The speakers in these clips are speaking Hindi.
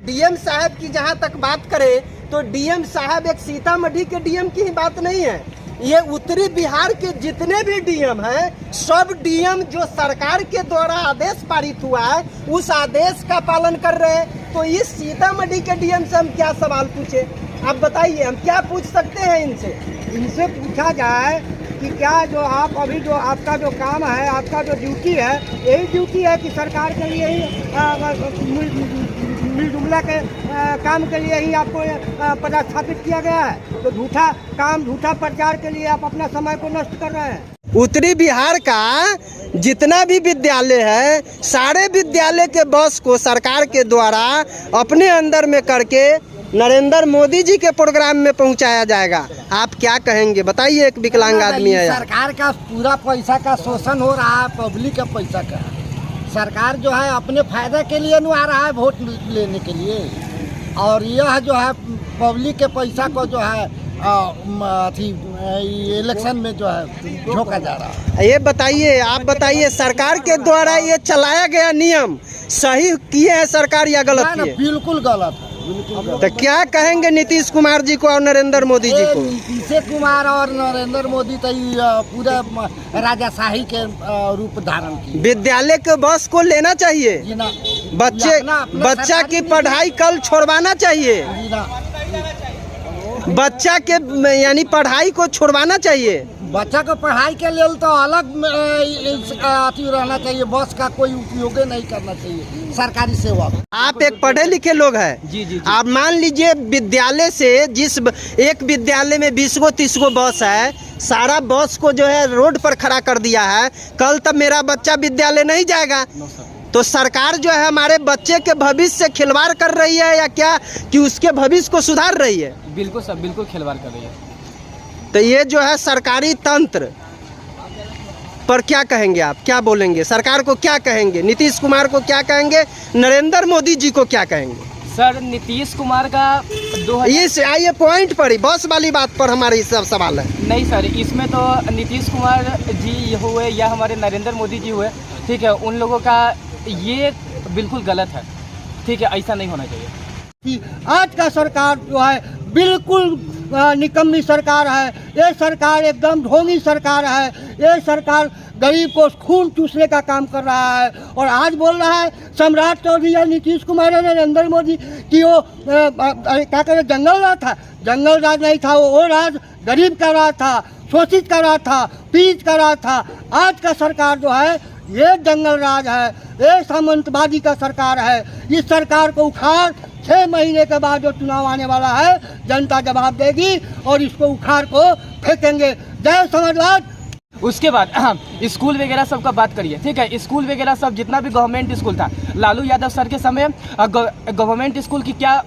डीएम साहब की जहां तक बात करें तो डीएम साहब एक सीतामढ़ी के डीएम की ही बात नहीं है, ये उत्तरी बिहार के जितने भी डीएम हैं सब डीएम जो सरकार के द्वारा आदेश पारित हुआ है उस आदेश का पालन कर रहे हैं। तो इस सीतामढ़ी के डीएम से हम क्या सवाल पूछे, आप बताइए, हम क्या पूछ सकते हैं इनसे पूछा जाए कि क्या जो आप अभी जो आपका जो काम है, आपका जो ड्यूटी है, यही ड्यूटी है कि सरकार के लिए ही मिल जुमला के काम के लिए ही आपको पदस्थापित किया गया है? तो झूठा काम, झूठा प्रचार के लिए आप अपना समय को नष्ट कर रहे हैं। उत्तरी बिहार का जितना भी विद्यालय है सारे विद्यालय के बस को सरकार के द्वारा अपने अंदर में करके नरेंद्र मोदी जी के प्रोग्राम में पहुंचाया जाएगा। आप क्या कहेंगे बताइए, एक विकलांग आदमी है। सरकार का पूरा पैसा का शोषण हो रहा है, पब्लिक का पैसा का। सरकार जो है अपने फायदे के लिए नहीं आ रहा है वोट लेने के लिए, और यह जो है पब्लिक के पैसा को जो है इलेक्शन में जो है झोंका जा रहा है। ये बताइए, आप बताइए, सरकार के द्वारा ये चलाया गया नियम सही किए हैं सरकार या गलत किए? बिल्कुल गलत है। तो क्या कहेंगे नीतीश कुमार जी को और नरेंद्र मोदी जी को? नीतीश कुमार और नरेंद्र मोदी तो पूरा राजाशाही के रूप धारण किए। विद्यालय के बस को लेना चाहिए, बच्चा की पढ़ाई कल छोड़वाना चाहिए, बच्चा के यानी पढ़ाई को छोड़वाना चाहिए। बच्चा को पढ़ाई के लिए तो अलग अथी रहना चाहिए, बस का कोई उपयोग नहीं करना चाहिए सरकारी सेवा। आप एक पढ़े लिखे लोग हैं जी। आप मान लीजिए विद्यालय से जिस एक विद्यालय में 20 गो 30 गो बस है, सारा बस को जो है रोड पर खड़ा कर दिया है, कल तब मेरा बच्चा विद्यालय नहीं जाएगा। तो सरकार जो है हमारे बच्चे के भविष्य से खिलवाड़ कर रही है या क्या कि उसके भविष्य को सुधार रही है? बिल्कुल सब बिल्कुल खिलवाड़ कर रही है। तो ये जो है सरकारी तंत्र पर क्या कहेंगे आप, क्या बोलेंगे? सरकार को क्या कहेंगे? नीतीश कुमार को क्या कहेंगे? नरेंद्र मोदी जी को क्या कहेंगे? सर नीतीश कुमार का ये आइए पॉइंट पर ही, बस वाली बात पर हमारी सब सवाल है। नहीं सर, इसमें तो नीतीश कुमार जी हुए या हमारे नरेंद्र मोदी जी हुए, ठीक है, उन लोगों का ये बिल्कुल गलत है, ठीक है, ऐसा नहीं होना चाहिए। कि आज का सरकार जो है बिल्कुल निकम्मी सरकार है, ये सरकार एकदम ढोंगी सरकार है, ये सरकार गरीब को खून चूसने का काम कर रहा है। और आज बोल रहा है सम्राट चौधरी या नीतीश कुमार या नरेंद्र मोदी कि वो क्या करे जंगल राज था। जंगल राज नहीं था, वो राज गरीब का राज था, शोषित का राज था, पीड़ित का राज था। आज का सरकार जो है ये जंगल राज है, ये सामंतवादी का सरकार है। इस सरकार को उखाड़ 6 महीने के बाद जो चुनाव आने वाला है जनता जवाब देगी और इसको उखाड़ को फेंकेंगे। जय समाजवाद। उसके बाद स्कूल वगैरह सब का बात करिए, ठीक है, स्कूल वगैरह सब जितना भी गवर्नमेंट स्कूल था लालू यादव सर के समय, गवर्नमेंट स्कूल की क्या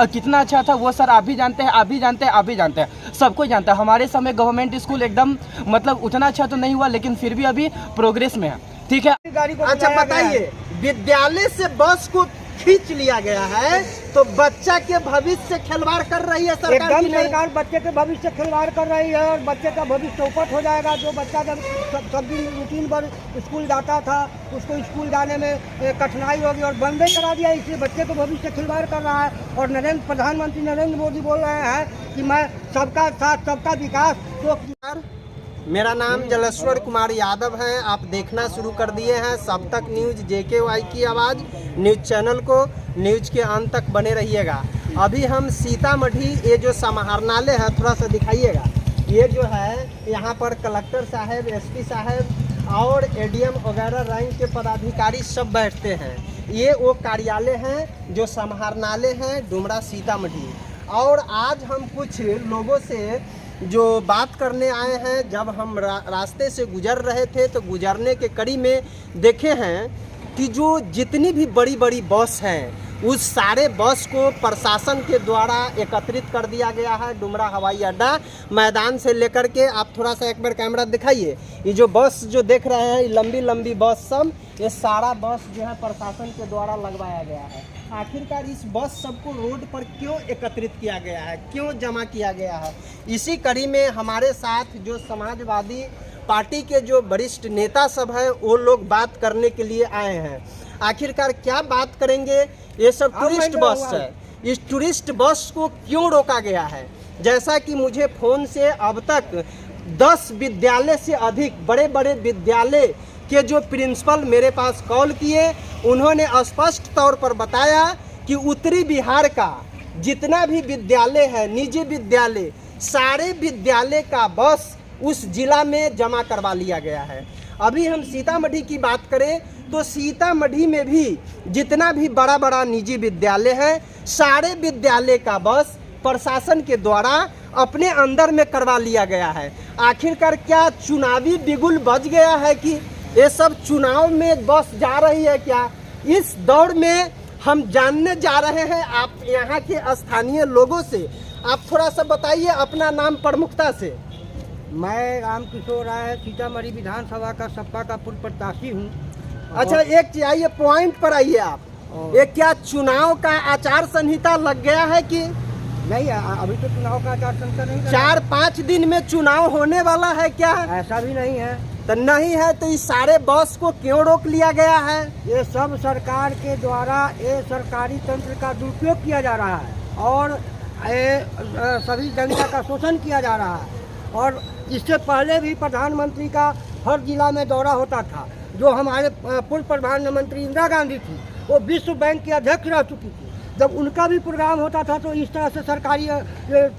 कितना अच्छा था वो सर आप भी जानते हैं, आप भी जानते हैं, आप भी जानते हैं, सबको जानता है। हमारे समय गवर्नमेंट स्कूल एकदम मतलब उतना अच्छा तो नहीं हुआ, लेकिन फिर भी अभी प्रोग्रेस में है, ठीक है। अच्छा बताइए, विद्यालय से बस को खींच लिया गया है तो बच्चा के भविष्य से खिलवाड़ कर रही है सरकार। एकदम सरकार बच्चे के भविष्य से खिलवाड़ कर रही है और बच्चे का भविष्य चौपट हो जाएगा। जो बच्चा जब सब दिन रूटीन पर स्कूल जाता था उसको स्कूल जाने में कठिनाई होगी और बंद ही करा दिया, इसलिए बच्चे को भविष्य से खिलवाड़ कर रहा है। और प्रधानमंत्री नरेंद्र मोदी बोल रहे हैं कि मैं सबका साथ सबका विकास। तो मेरा नाम जलेश्वर कुमार यादव है, आप देखना शुरू कर दिए हैं सब तक न्यूज़ JKY की आवाज़ न्यूज़ चैनल को। न्यूज़ के अंत तक बने रहिएगा। अभी हम सीतामढ़ी ये जो समाहरणालय है थोड़ा सा दिखाइएगा, ये जो है यहाँ पर कलेक्टर साहब, SP साहब और ADM वगैरह रैंक के पदाधिकारी सब बैठते हैं। ये वो कार्यालय हैं जो समाहरणालय हैं डुमरा सीतामढ़ी। और आज हम कुछ लोगों से जो बात करने आए हैं, जब हम रास्ते से गुजर रहे थे तो गुजरने के कड़ी में देखे हैं कि जो जितनी भी बड़ी बड़ी बस हैं उस सारे बस को प्रशासन के द्वारा एकत्रित कर दिया गया है डुमरा हवाई अड्डा मैदान से लेकर के। आप थोड़ा सा एक बार कैमरा दिखाइए, ये जो बस जो देख रहे हैं लंबी लंबी बस सब, ये सारा बस जो है प्रशासन के द्वारा लगवाया गया है। आखिरकार इस बस सबको रोड पर क्यों एकत्रित किया गया है, क्यों जमा किया गया है? इसी कड़ी में हमारे साथ जो समाजवादी पार्टी के जो वरिष्ठ नेता सब हैं वो लोग बात करने के लिए आए हैं। आखिरकार क्या बात करेंगे ये सब हाँ, टूरिस्ट मैं बस है। इस टूरिस्ट बस को क्यों रोका गया है? जैसा कि मुझे फ़ोन से अब तक 10 विद्यालय से अधिक बड़े बड़े विद्यालय के जो प्रिंसिपल मेरे पास कॉल किए, उन्होंने स्पष्ट तौर पर बताया कि उत्तरी बिहार का जितना भी विद्यालय है, निजी विद्यालय, सारे विद्यालय का बस उस जिला में जमा करवा लिया गया है। अभी हम सीतामढ़ी की बात करें तो सीतामढ़ी में भी जितना भी बड़ा बड़ा निजी विद्यालय है, सारे विद्यालय का बस प्रशासन के द्वारा अपने अंदर में करवा लिया गया है। आखिरकार क्या चुनावी बिगुल बज गया है कि ये सब चुनाव में बस जा रही है क्या? इस दौर में हम जानने जा रहे हैं आप यहाँ के स्थानीय लोगों से। आप थोड़ा सा बताइए अपना नाम प्रमुखता से। मैं रामकिशोर राय सीतामढ़ी विधानसभा का सपा का पूर्व प्रत्याशी हूँ। अच्छा, एक चीज आइए, पॉइंट पर आइए आप। ये क्या चुनाव का आचार संहिता लग गया है कि नहीं? अभी तो चुनाव का आचार संहिता नहीं लगा। 4-5 दिन में चुनाव होने वाला है क्या? ऐसा भी नहीं है। तो नहीं है तो इस सारे बस को क्यों रोक लिया गया है? ये सब सरकार के द्वारा ये सरकारी तंत्र का दुरुपयोग किया जा रहा है और सभी जनता का शोषण किया जा रहा है। और इससे पहले भी प्रधानमंत्री का हर जिला में दौरा होता था। जो हमारे पूर्व प्रधानमंत्री इंदिरा गांधी थी, वो विश्व बैंक की अध्यक्ष रह चुकी थी। जब उनका भी प्रोग्राम होता था तो इस तरह से सरकारी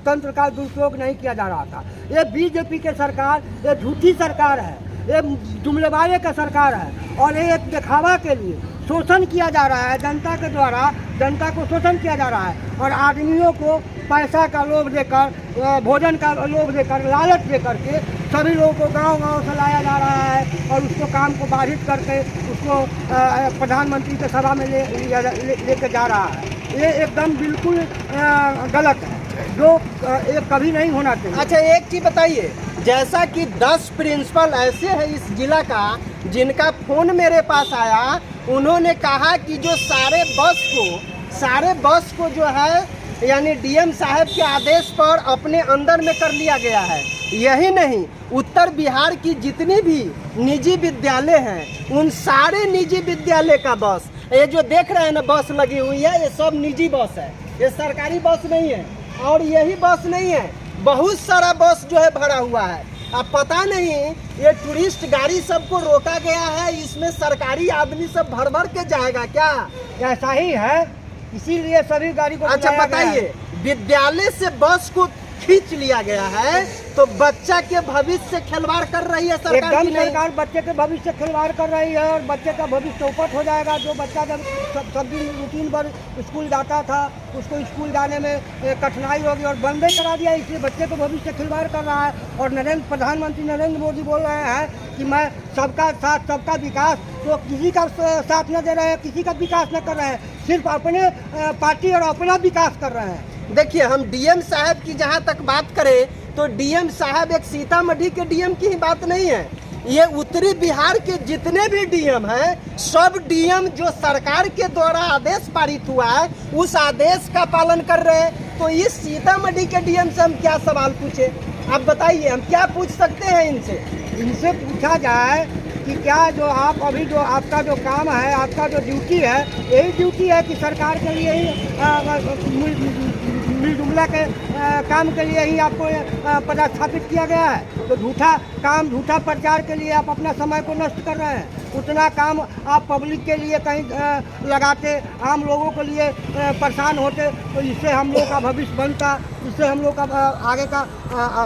तंत्र का दुरुपयोग नहीं किया जा रहा था। ये बीजेपी के सरकार, ये झूठी सरकार है, ये जुमलेबाजी का सरकार है और ये एक दिखावा के लिए शोषण किया जा रहा है। जनता के द्वारा जनता को शोषण किया जा रहा है और आदमियों को पैसा का लोभ देकर, भोजन का लोभ देकर, लालच देकर के सभी लोगों को गांव-गांव से लाया जा रहा है और उसको काम को बाधित करके उसको प्रधानमंत्री के सभा में लेकर जा रहा है। ये एकदम बिल्कुल गलत है, जो ये कभी नहीं होना चाहिए। अच्छा, एक चीज बताइए, जैसा कि 10 प्रिंसिपल ऐसे हैं इस जिला का जिनका फोन मेरे पास आया, उन्होंने कहा कि जो सारे बस को जो है यानी डीएम साहब के आदेश पर अपने अंदर में कर लिया गया है। यही नहीं, उत्तर बिहार की जितनी भी निजी विद्यालय हैं, उन सारे निजी विद्यालय का बस, ये जो देख रहे हैं ना बस लगी हुई है, ये सब निजी बस है, ये सरकारी बस नहीं है। और यही बस नहीं है, बहुत सारा बस जो है भरा हुआ है। अब पता नहीं ये टूरिस्ट गाड़ी सबको रोका गया है, इसमें सरकारी आदमी सब भर भर के जाएगा क्या? ऐसा ही है, इसीलिए सभी गाड़ी को अच्छा बताइए, विद्यालय से बस को खींच लिया गया है तो बच्चा के भविष्य से खिलवाड़ कर रही है सरकार एकदम। की नहीं? सरकार बच्चे के भविष्य से खिलवाड़ कर रही है और बच्चे का भविष्य चौपट हो जाएगा। जो बच्चा जब सब दिन रूटीन पर स्कूल जाता था, उसको स्कूल जाने में कठिनाई होगी और बंद करा दिया, इसलिए बच्चे को भविष्य से खिलवाड़ कर रहा है। और प्रधानमंत्री नरेंद्र मोदी बोल रहे हैं कि मैं सबका साथ सबका विकास, तो किसी का साथ न दे रहे हैं, किसी का विकास न कर रहे हैं, सिर्फ अपने पार्टी और अपना विकास कर रहे हैं। देखिए, हम डीएम साहब की जहां तक बात करें तो डीएम साहब एक सीतामढ़ी के डीएम की ही बात नहीं है, ये उत्तरी बिहार के जितने भी डीएम हैं, सब डीएम जो सरकार के द्वारा आदेश पारित हुआ है उस आदेश का पालन कर रहे हैं। तो इस सीतामढ़ी के डीएम से हम क्या सवाल पूछे? आप बताइए, हम क्या पूछ सकते हैं इनसे? इनसे पूछा जाए कि क्या जो आप अभी जो आपका जो काम है, आपका जो ड्यूटी है, यही ड्यूटी है कि सरकार के लिए ही मिलजुमला के काम के लिए ही आपको पदस्थापित किया गया है? तो झूठा प्रचार के लिए आप अपना समय को नष्ट कर रहे हैं। उतना काम आप पब्लिक के लिए कहीं लगाते, आम लोगों के लिए परेशान होते, तो इससे हम लोग का भविष्य बनता, इससे हम लोग का आगे का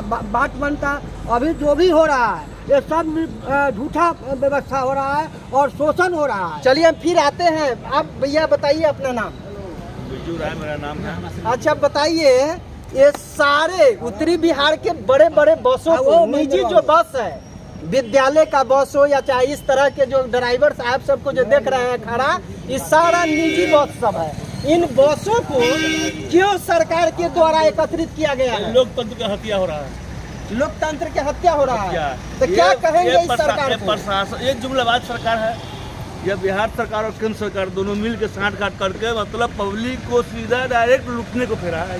बात बनता। अभी जो भी हो रहा है ये सब झूठा व्यवस्था हो रहा है और शोषण हो रहा है। चलिए हम फिर आते हैं। आप भैया बताइए अपना नाम। बिजू राय मेरा नाम है। अच्छा बताइए, ये सारे उत्तरी बिहार के बड़े बड़े बसों को, निजी जो बस है, विद्यालय का बस हो या चाहे इस तरह के जो ड्राइवर साहब सबको जो देख रहे हैं खड़ा, ये सारा निजी बस सब है। इन बसों को क्यों सरकार के द्वारा एकत्रित किया गया है? लोकतंत्र की हत्या हो रहा है, लोकतंत्र की हत्या हो रहा है। तो क्या कहेंगे इस सरकार को? प्रशासन ये जुमलाबाज सरकार है। यह बिहार सरकार और केंद्र सरकार दोनों मिल के साँठ-गाँठ करके मतलब पब्लिक को सीधा डायरेक्ट लूटने को फेरा है।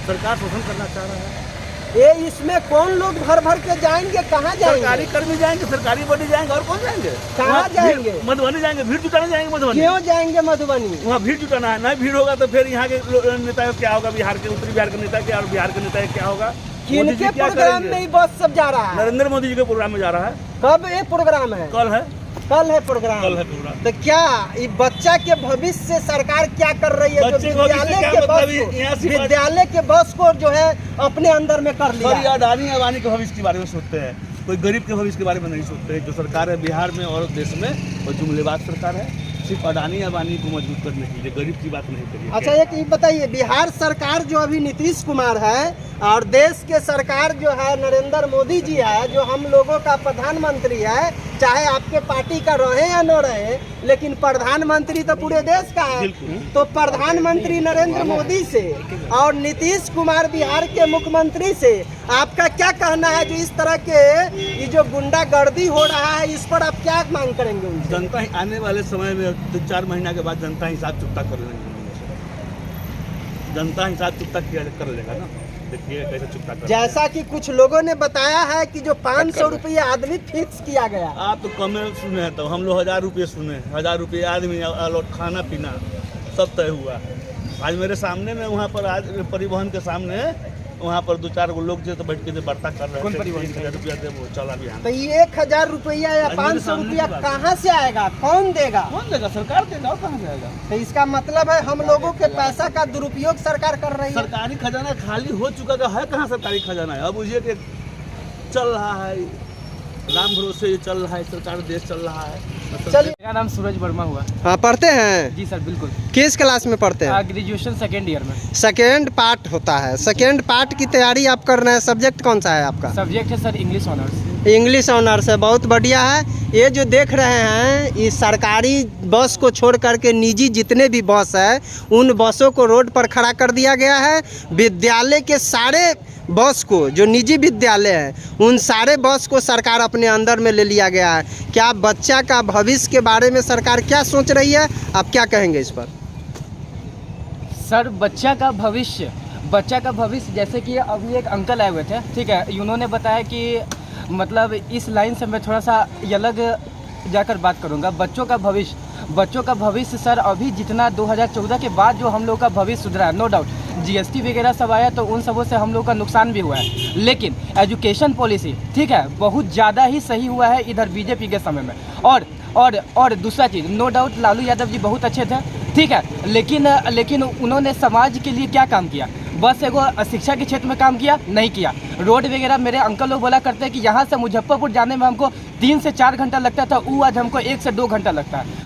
सरकार शोषण करना चाह रहा है। ये इसमें कौन लोग भर भर के जाएंगे, कहाँ जाएंगे? सरकारी कर्मी जाएंगे, सरकारी बॉडी जाएंगे, और कौन जाएंगे? कहाँ वहाँ जाएंगे? मधुबनी जाएंगे, भीड़ जुटाने जाएंगे मधुबनी। क्यों जाएंगे मधुबनी? वहाँ भीड़ जुटाना है, नहीं भीड़ होगा तो फिर यहाँ के नेता का क्या होगा, बिहार के, उत्तरी बिहार के नेता क्या और बिहार के नेता का क्या होगा? मोदी जी किनके क्या प्रोग्राम करेंगे? में ही बस सब जा रहा है? नरेंद्र मोदी जी के प्रोग्राम में जा रहा है। कब ये प्रोग्राम है? कल है, कल है प्रोग्राम। कल है प्रोग्राम। तो क्या ये बच्चा के भविष्य से सरकार क्या कर रही है? जो बच्चे के भविष्य से विद्यालय क्या के मतलब? बस यहाँ को, से विद्यालय के बस को जो है अपने अंदर में कर लिया सर, है। ये अडानी अबानी के भविष्य के बारे में सोचते हैं, कोई गरीब के भविष्य के बारे में नहीं सोचते। जो सरकार है बिहार में और देश में, वो जुमलेबाज सरकार है, सिर्फ अडानी अबानी को मजबूत करने के लिए, गरीब की बात नहीं करिए। अच्छा, एक ये बताइए, बिहार सरकार जो अभी नीतीश कुमार है और देश के सरकार जो है नरेंद्र मोदी जी है, जो हम लोगों का प्रधानमंत्री है, चाहे आपके पार्टी का रहे या न रहे, लेकिन प्रधानमंत्री तो पूरे देश का है। तो प्रधानमंत्री नरेंद्र मोदी से और नीतीश कुमार बिहार के मुख्यमंत्री से आपका क्या कहना है? जो इस तरह के ये जो गुंडागर्दी हो रहा है, इस पर आप क्या मांग करेंगे उनसे? जनता ही आने वाले समय में 4 महीना के बाद जनता हिसाब चुकता कर लेंगे, जनता हिसाब चुकता कर लेगा ना। देखिए कैसे चुकता कर। जैसा कि कुछ लोगों ने बताया है कि जो 500 रुपये आदमी फिक्स किया गया। आप तो कम सुने हैं, तो हम लोग 1000 रुपये सुने, 1000 रुपये आदमी और खाना पीना सब तय हुआ। आज मेरे सामने में वहाँ पर आज परिवहन के सामने वहाँ पर 2-4 लोग जो तो बैठ के वार्ता कर रहे कौन थे, परिवहन? 1000 रुपया दे वो चला भी। तो ये 1000 रुपया या 500 रुपया कहाँ से आएगा? कौन देगा? कौन देगा? सरकार देगा, और कहाँ जाएगा? तो इसका मतलब है हम लोगों के पैसा का दुरुपयोग सरकार कर रही है। सरकारी खजाना खाली हो चुका है, कहाँ सरकारी खजाना है? अब मुझे कि चल रहा है, राम भरोसे ये चल रहा है, सरकार देश चल रहा है। चलिए, मेरा नाम सूरज वर्मा हुआ। हाँ, पढ़ते हैं? जी सर, बिल्कुल। किस क्लास में पढ़ते हैं? ग्रेजुएशन सेकेंड ईयर में। सेकेंड पार्ट होता है, सेकेंड पार्ट की तैयारी आप कर रहे हैं। सब्जेक्ट कौन सा है आपका? सब्जेक्ट है sir English honours. English honours है, बहुत बढ़िया है। ये जो देख रहे हैं, ये सरकारी बस को छोड़ करके निजी जितने भी बस है, उन बसों को रोड पर खड़ा कर दिया गया है। विद्यालय के सारे बस को, जो निजी विद्यालय है, उन सारे बस को सरकार अपने अंदर में ले लिया गया है। क्या बच्चा का भविष्य के बारे में सरकार क्या सोच रही है, आप क्या कहेंगे इस पर? सर, बच्चा का भविष्य जैसे कि अभी एक अंकल आए हुए थे, ठीक है, उन्होंने बताया कि मतलब इस लाइन से मैं थोड़ा सा अलग जाकर बात करूंगा। बच्चों का भविष्य सर, अभी जितना 2014 के बाद जो हम लोग का भविष्य सुधरा है, नो डाउट जीएसटी वगैरह सब आया तो उन सबों से हम लोग का नुकसान भी हुआ है, लेकिन एजुकेशन पॉलिसी, ठीक है, बहुत ज़्यादा ही सही हुआ है इधर बीजेपी के समय में। और दूसरा चीज़, नो डाउट लालू यादव जी बहुत अच्छे थे, ठीक है, लेकिन उन्होंने समाज के लिए क्या काम किया? बस एगो शिक्षा के क्षेत्र में काम किया नहीं किया। रोड वगैरह मेरे अंकल लोग बोला करते हैं कि यहाँ से मुजफ्फरपुर जाने में हमको 3 से 4 घंटा लगता था, वो आज हमको 1 से 2 घंटा लगता है।